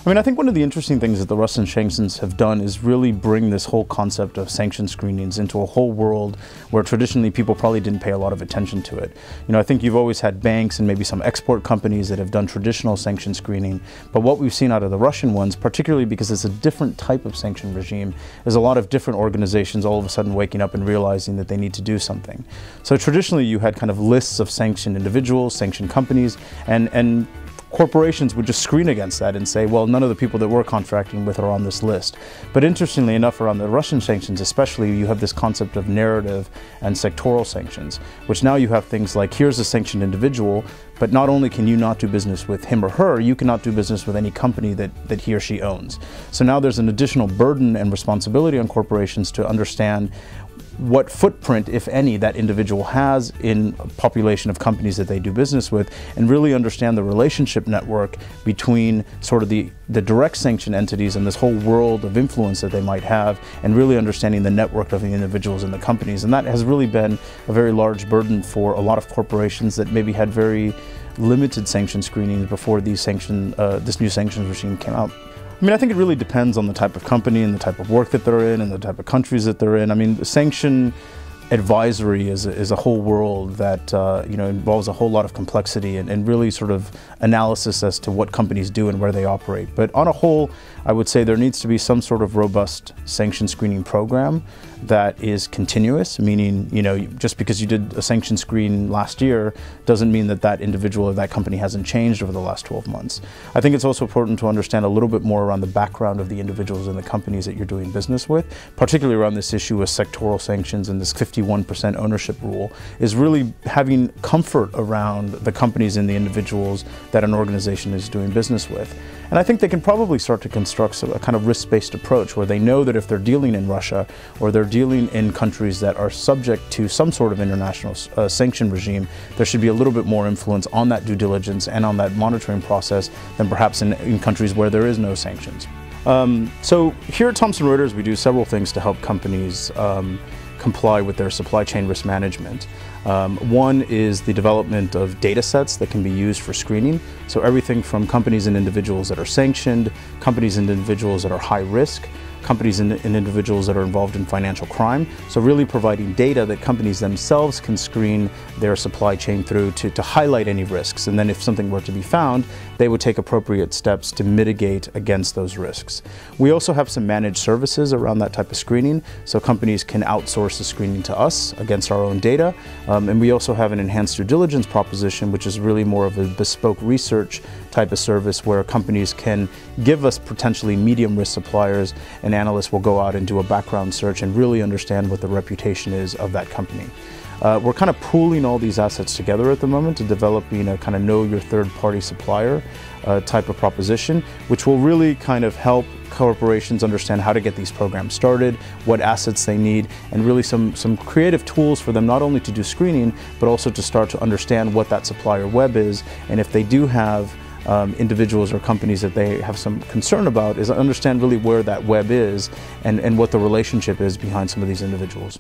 I mean, I think one of the interesting things that the Russian sanctions have done is really bring this whole concept of sanction screenings into a whole world where traditionally people probably didn't pay a lot of attention to it. You know, I think you've always had banks and maybe some export companies that have done traditional sanction screening, but what we've seen out of the Russian ones, particularly because it's a different type of sanction regime, is a lot of different organizations all of a sudden waking up and realizing that they need to do something. So traditionally you had kind of lists of sanctioned individuals, sanctioned companies, and corporations would just screen against that and say, well, none of the people that we're contracting with are on this list. But interestingly enough, around the Russian sanctions especially, you have this concept of narrative and sectoral sanctions, which now you have things like, here's a sanctioned individual, but not only can you not do business with him or her, you cannot do business with any company that he or she owns. So now there's an additional burden and responsibility on corporations to understand what footprint, if any, that individual has in a population of companies that they do business with, and really understand the relationship network between sort of the direct sanction entities and this whole world of influence that they might have, and really understanding the network of the individuals and the companies. And that has really been a very large burden for a lot of corporations that maybe had very limited sanction screenings before this new sanctions regime came out. I mean, I think it really depends on the type of company and the type of work that they're in and the type of countries that they're in. I mean, Sanctions Advisory is a whole world that you know, involves a whole lot of complexity and really sort of analysis as to what companies do and where they operate. But on a whole, I would say there needs to be some sort of robust sanction screening program that is continuous, meaning, you know, just because you did a sanction screen last year doesn't mean that that individual or that company hasn't changed over the last 12 months. I think it's also important to understand a little bit more around the background of the individuals and the companies that you're doing business with, particularly around this issue of sectoral sanctions and this 51% ownership rule, is really having comfort around the companies and the individuals that an organization is doing business with. And I think they can probably start to construct a kind of risk-based approach where they know that if they're dealing in Russia or they're dealing in countries that are subject to some sort of international sanction regime, there should be a little bit more influence on that due diligence and on that monitoring process than perhaps in countries where there is no sanctions. So here at Thomson Reuters, we do several things to help companies comply with their supply chain risk management. One is the development of data sets that can be used for screening. So everything from companies and individuals that are sanctioned, companies and individuals that are high risk, companies and individuals that are involved in financial crime. So really providing data that companies themselves can screen their supply chain through to highlight any risks. And then if something were to be found, they would take appropriate steps to mitigate against those risks. We also have some managed services around that type of screening. So companies can outsource the screening to us against our own data. And we also have an enhanced due diligence proposition, which is really more of a bespoke research type of service where companies can give us potentially medium risk suppliers, and analysts will go out and do a background search and really understand what the reputation is of that company. We're kind of pooling all these assets together at the moment to developing a kind of know your third party supplier type of proposition, which will really kind of help corporations understand how to get these programs started, what assets they need, and really some creative tools for them not only to do screening, but also to start to understand what that supplier web is, and if they do have individuals or companies that they have some concern about, is understand really where that web is and what the relationship is behind some of these individuals.